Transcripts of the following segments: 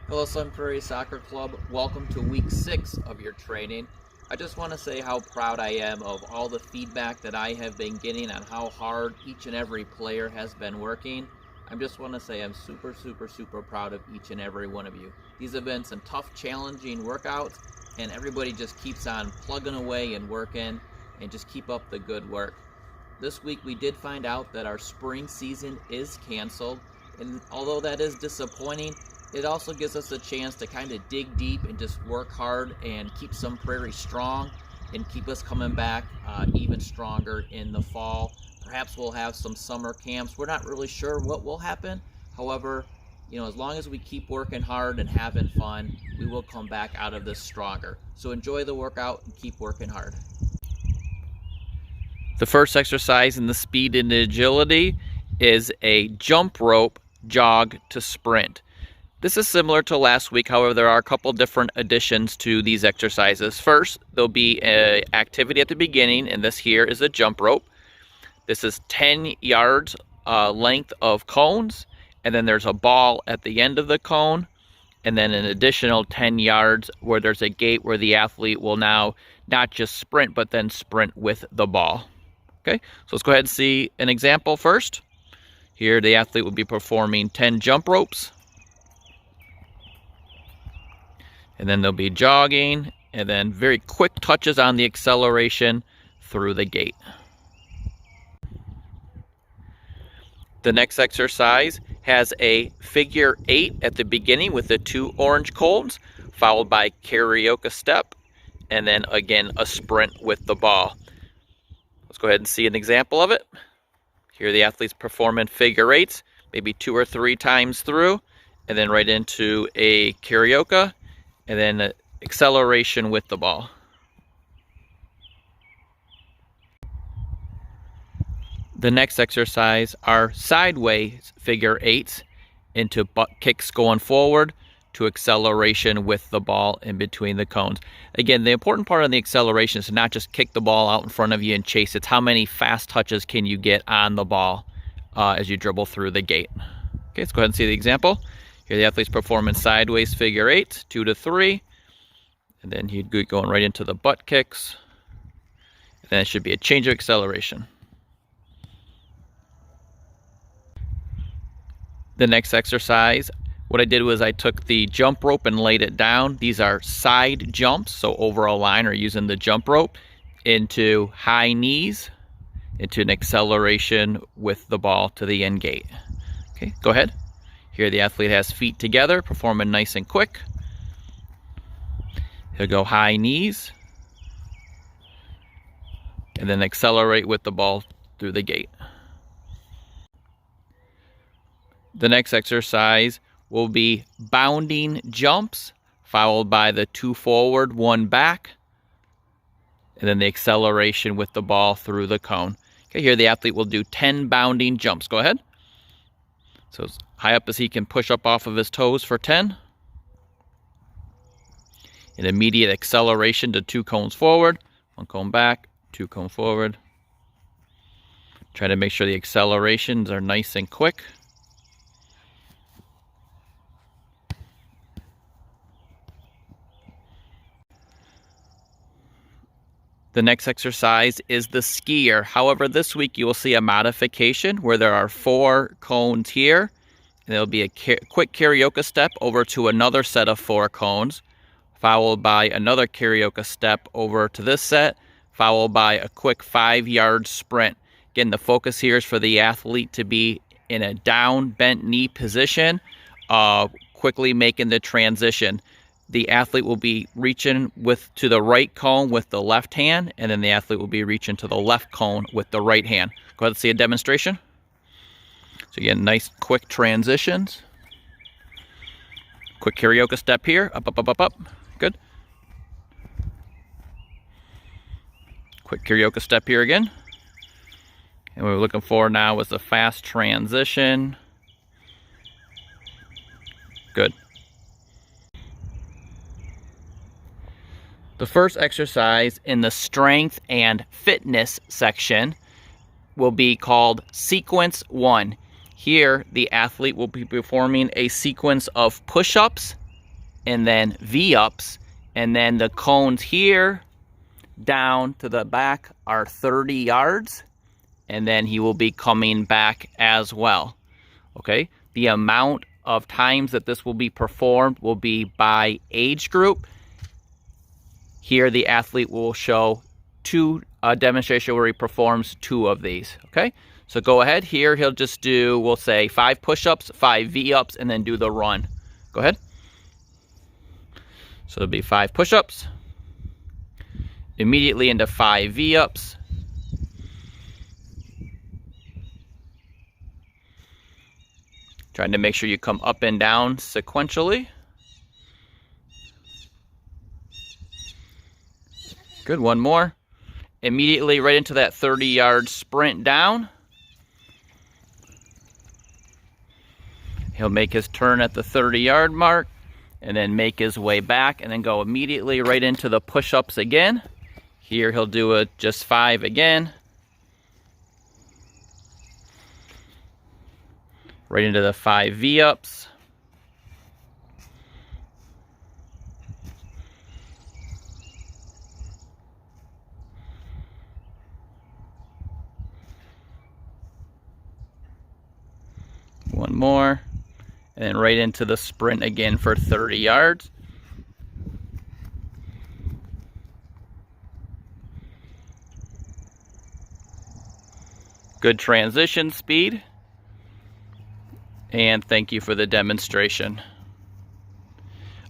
Hello, Sun Prairie Soccer Club. Welcome to week 6 of your training. I just want to say how proud I am of all the feedback that I have been getting on how hard each and every player has been working. I just want to say I'm super proud of each and every one of you. These have been some tough, challenging workouts, and everybody just keeps on plugging away and working, and just keep up the good work. This week we did find out that our spring season is canceled, and although that is disappointing, it also gives us a chance to kind of dig deep and just work hard and keep Sun Prairie strong and keep us coming back even stronger in the fall. Perhaps we'll have some summer camps. We're not really sure what will happen. However, as long as we keep working hard and having fun, we will come back out of this stronger. So enjoy the workout and keep working hard. The first exercise in the speed and agility is a jump rope jog to sprint. This is similar to last week, however, there are a couple different additions to these exercises. First, there'll be an activity at the beginning, and this here is a jump rope. This is 10 yards length of cones, and then there's a ball at the end of the cone, and then an additional 10 yards where there's a gate where the athlete will now not just sprint, but then sprint with the ball. Okay, so let's go ahead and see an example first. Here, the athlete will be performing 10 jump ropes. And then they'll be jogging, and then very quick touches on the acceleration through the gate. The next exercise has a figure 8 at the beginning with the 2 orange cones, followed by karaoke step, and then again a sprint with the ball. Let's go ahead and see an example of it. Here the athlete's performing figure 8s, maybe 2 or 3 times through, and then right into a karaoke, and then acceleration with the ball. The next exercise are sideways figure 8s into butt kicks going forward to acceleration with the ball in between the cones. Again, the important part of the acceleration is to not just kick the ball out in front of you and chase. It's how many fast touches can you get on the ball as you dribble through the gate. Okay, let's go ahead and see the example. Here the athlete's performing sideways figure 8, 2 to 3. And then he'd be going right into the butt kicks. And then it should be a change of acceleration. The next exercise, what I did was I took the jump rope and laid it down. These are side jumps, so over a line or using the jump rope into high knees, into an acceleration with the ball to the end gate. Okay, go ahead. Here the athlete has feet together, performing nice and quick. He'll go high knees, and then accelerate with the ball through the gate. The next exercise will be bounding jumps, followed by the 2 forward, 1 back, and then the acceleration with the ball through the cone. Okay, here the athlete will do 10 bounding jumps. Go ahead. So as high up as he can push up off of his toes for 10. An immediate acceleration to 2 cones forward, 1 cone back, 2 cone forward. Try to make sure the accelerations are nice and quick. The next exercise is the skier. However, this week you will see a modification where there are 4 cones here. And there'll be a quick karaoke step over to another set of 4 cones, followed by another karaoke step over to this set, followed by a quick 5-yard sprint. Again, the focus here is for the athlete to be in a down, bent knee position, quickly making the transition. The athlete will be reaching to the right cone with the left hand, and then the athlete will be reaching to the left cone with the right hand. Go ahead and see a demonstration. So again, nice quick transitions. Quick karaoke step here, up, up, up, up, up. Good. Quick karaoke step here again. And what we're looking for now is a fast transition. Good. The first exercise in the strength and fitness section will be called Sequence 1. Here, the athlete will be performing a sequence of push-ups and then V-ups, and then the cones here down to the back are 30 yards, and then he will be coming back as well. Okay, the amount of times that this will be performed will be by age group. Here the athlete will show a demonstration where he performs 2 of these. Okay, so go ahead. Here he'll just do, we'll say 5 push-ups, 5 V-ups, and then do the run. Go ahead. So it'll be 5 push-ups, immediately into 5 V-ups, trying to make sure you come up and down sequentially. Good, one more. Immediately right into that 30-yard sprint down. He'll make his turn at the 30-yard mark, and then make his way back, and then go immediately right into the push-ups again. Here he'll do just 5 again. Right into the 5 V-ups. One more. And then right into the sprint again for 30 yards. Good transition speed. And thank you for the demonstration.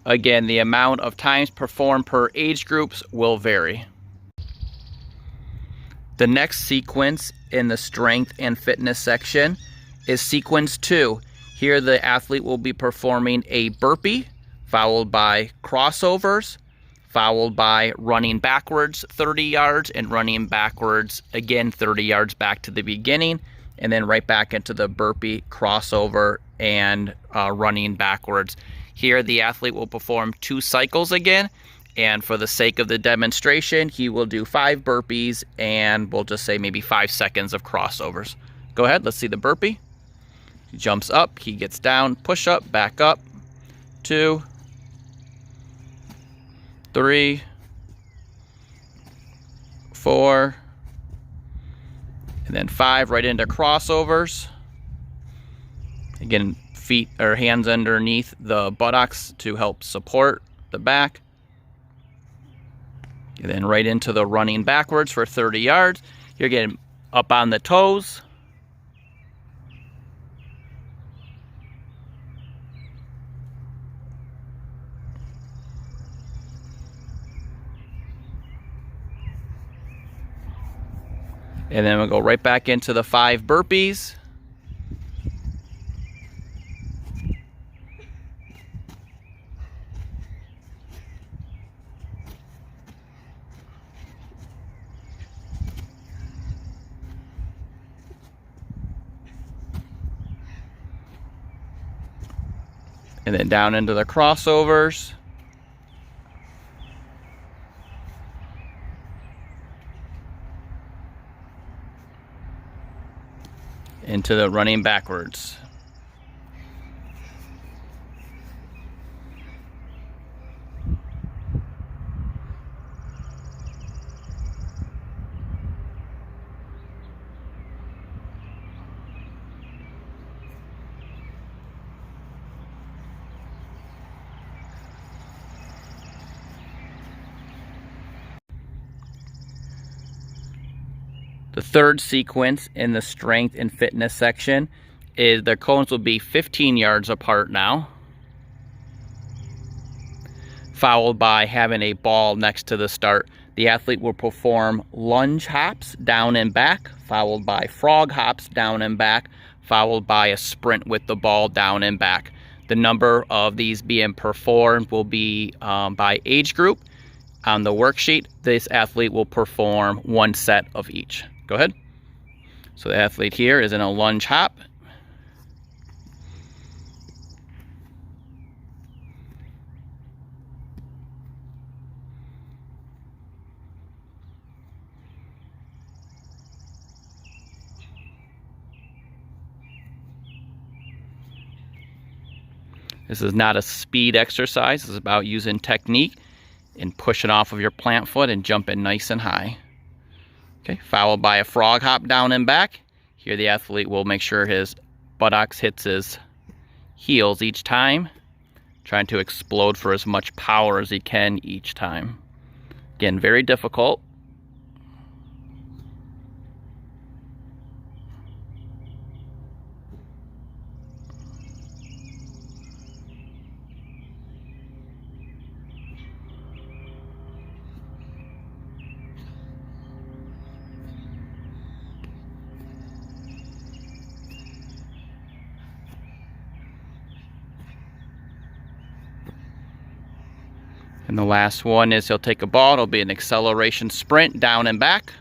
Again, the amount of times performed per age groups will vary. The next sequence in the strength and fitness section is sequence 2. Here the athlete will be performing a burpee, followed by crossovers, followed by running backwards 30 yards and running backwards again 30 yards back to the beginning, and then right back into the burpee, crossover, and running backwards. Here the athlete will perform 2 cycles again, and for the sake of the demonstration, he will do 5 burpees and we'll just say maybe 5 seconds of crossovers. Go ahead, let's see the burpee. He jumps up, he gets down, push up, back up, 2, 3, 4, and then 5 right into crossovers. Again, feet or hands underneath the buttocks to help support the back. And then right into the running backwards for 30 yards. You're getting up on the toes. And then we'll go right back into the 5 burpees. And then down into the crossovers. Into the running backwards. The third sequence in the strength and fitness section is the cones will be 15 yards apart now, followed by having a ball next to the start. The athlete will perform lunge hops down and back, followed by frog hops down and back, followed by a sprint with the ball down and back. The number of these being performed will be by age group. On the worksheet, this athlete will perform 1 set of each. Go ahead. So the athlete here is in a lunge hop. This is not a speed exercise. This is about using technique and pushing off of your plant foot and jumping nice and high. Okay, followed by a frog hop down and back. Here the athlete will make sure his buttocks hits his heels each time, trying to explode for as much power as he can each time. Again, very difficult. And the last one is he'll take a ball. It'll be an acceleration sprint down and back.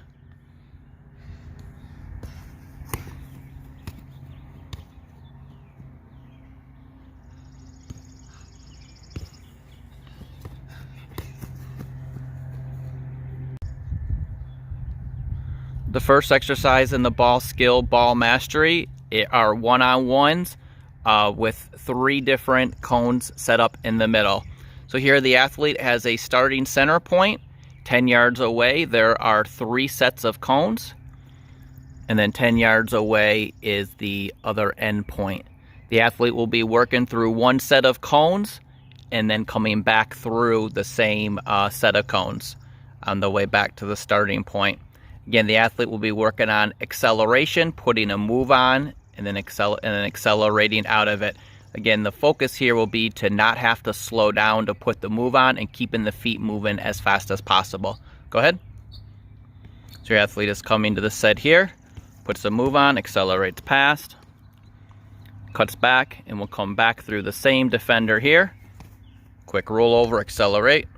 The first exercise in the ball skill, ball mastery, are one-on-ones with 3 different cones set up in the middle. So here the athlete has a starting center point. 10 yards away there are 3 sets of cones, and then 10 yards away is the other end point. The athlete will be working through 1 set of cones and then coming back through the same set of cones on the way back to the starting point. Again, the athlete will be working on acceleration, putting a move on, and then accelerating out of it. Again, the focus here will be to not have to slow down to put the move on and keeping the feet moving as fast as possible. Go ahead. So your athlete is coming to the set here, puts the move on, accelerates past, cuts back, and will come back through the same defender here. Quick roll over, accelerate.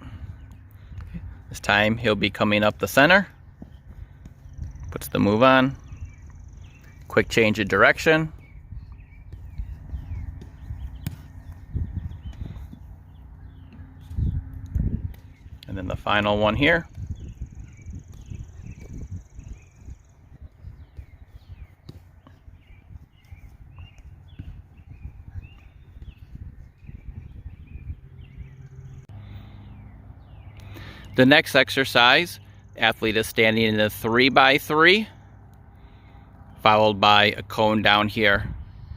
This time he'll be coming up the center, puts the move on, quick change of direction, and then the final one here. The next exercise, athlete is standing in a 3x3, followed by a cone down here,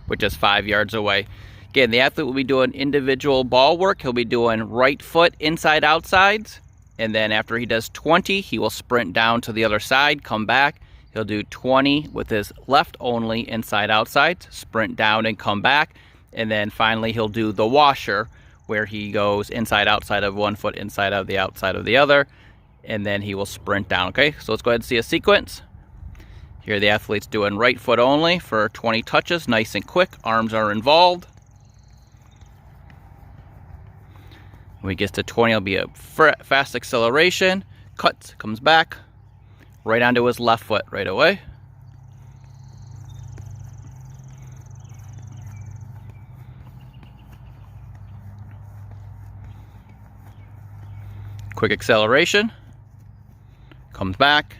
which is 5 yards away. Again, the athlete will be doing individual ball work. He'll be doing right foot inside outsides, and then after he does 20, he will sprint down to the other side, come back. He'll do 20 with his left only inside outside, sprint down and come back, and then finally he'll do the washer, where he goes inside outside of one foot, inside of the outside of the other, and then he will sprint down. Okay, so let's go ahead and see a sequence. Here the athlete's doing right foot only for 20 touches, nice and quick, arms are involved. When he gets to 20, it'll be a fast acceleration, cuts, comes back, right onto his left foot right away. Quick acceleration, comes back,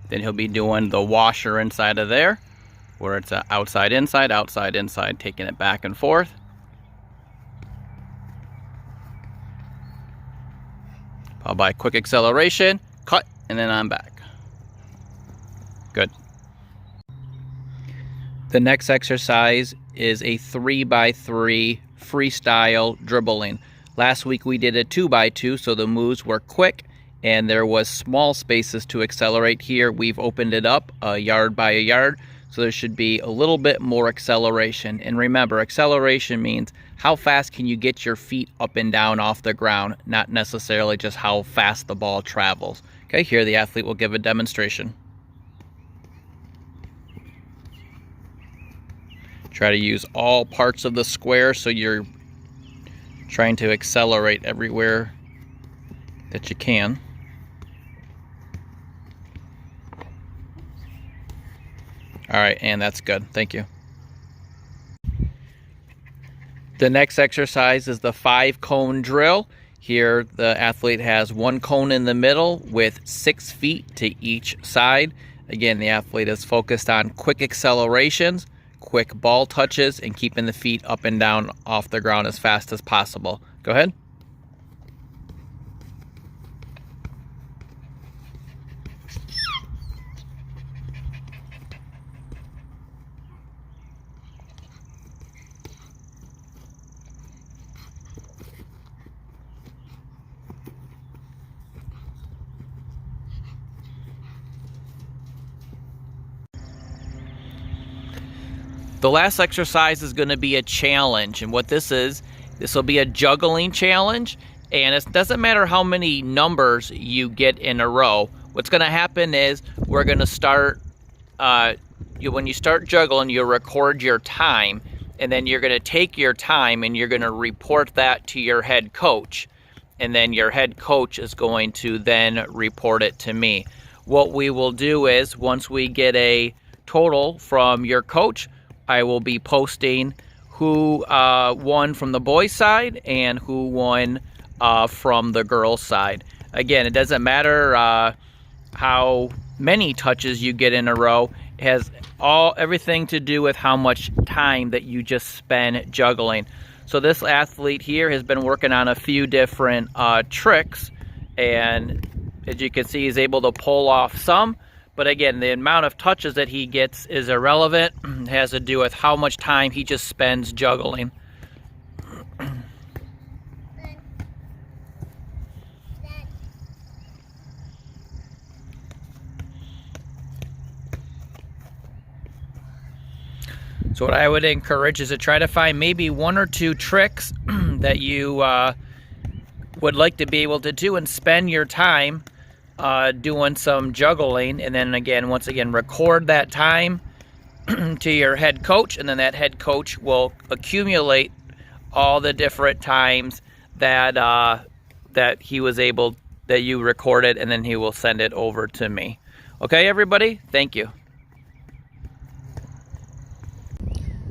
then he'll be doing the washer inside of there, where it's outside, inside, taking it back and forth. Followed by quick acceleration, cut, and then I'm back. Good. The next exercise is a 3x3 freestyle dribbling. Last week we did a 2x2, so the moves were quick and there was small spaces to accelerate. Here we've opened it up a yard by a yard, so there should be a little bit more acceleration. And remember, acceleration means how fast can you get your feet up and down off the ground, not necessarily just how fast the ball travels. Okay, here the athlete will give a demonstration. Try to use all parts of the square so you're trying to accelerate everywhere that you can. All right, and that's good. Thank you. The next exercise is the 5-cone drill. Here the athlete has 1 cone in the middle with 6 feet to each side. Again, the athlete is focused on quick accelerations, quick ball touches and keeping the feet up and down off the ground as fast as possible. Go ahead. The last exercise is going to be a challenge, and what this will be a juggling challenge, and it doesn't matter how many numbers you get in a row. What's going to happen is we're going to start, when you start juggling, you'll record your time, and then you're going to take your time and you're going to report that to your head coach, and then your head coach is going to then report it to me. What we will do is, once we get a total from your coach, I will be posting who won from the boys' side and who won from the girls' side. Again, it doesn't matter how many touches you get in a row. It has everything to do with how much time that you just spend juggling. So this athlete here has been working on a few different tricks, and as you can see, he's able to pull off some. But again, the amount of touches that he gets is irrelevant. It has to do with how much time he just spends juggling. So what I would encourage is to try to find maybe one or two tricks that you would like to be able to do and spend your time doing some juggling, and then again, once again, record that time to your head coach, and then that head coach will accumulate all the different times that that you recorded, and then he will send it over to me. Okay, everybody, thank you.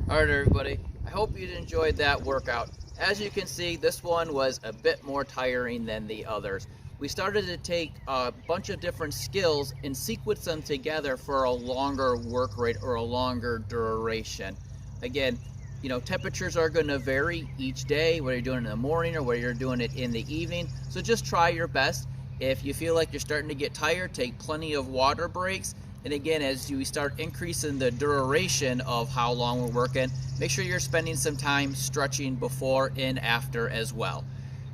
All right, everybody, I hope you enjoyed that workout. As you can see, this one was a bit more tiring than the others. We started to take a bunch of different skills and sequence them together for a longer work rate or a longer duration. Again, you know, temperatures are going to vary each day, whether you're doing it in the morning or whether you're doing it in the evening. So just try your best. If you feel like you're starting to get tired, take plenty of water breaks. And again, as you start increasing the duration of how long we're working, make sure you're spending some time stretching before and after as well.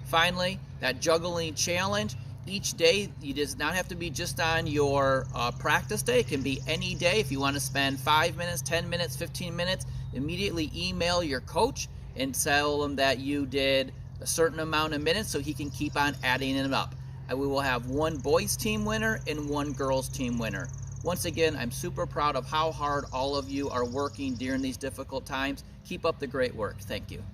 Finally, that juggling challenge, each day, you does not have to be just on your practice day. It can be any day. If you want to spend 5 minutes, 10 minutes, 15 minutes, immediately email your coach and tell them that you did a certain amount of minutes so he can keep on adding them up. And we will have one boys team winner and one girls team winner. Once again, I'm super proud of how hard all of you are working during these difficult times. Keep up the great work. Thank you.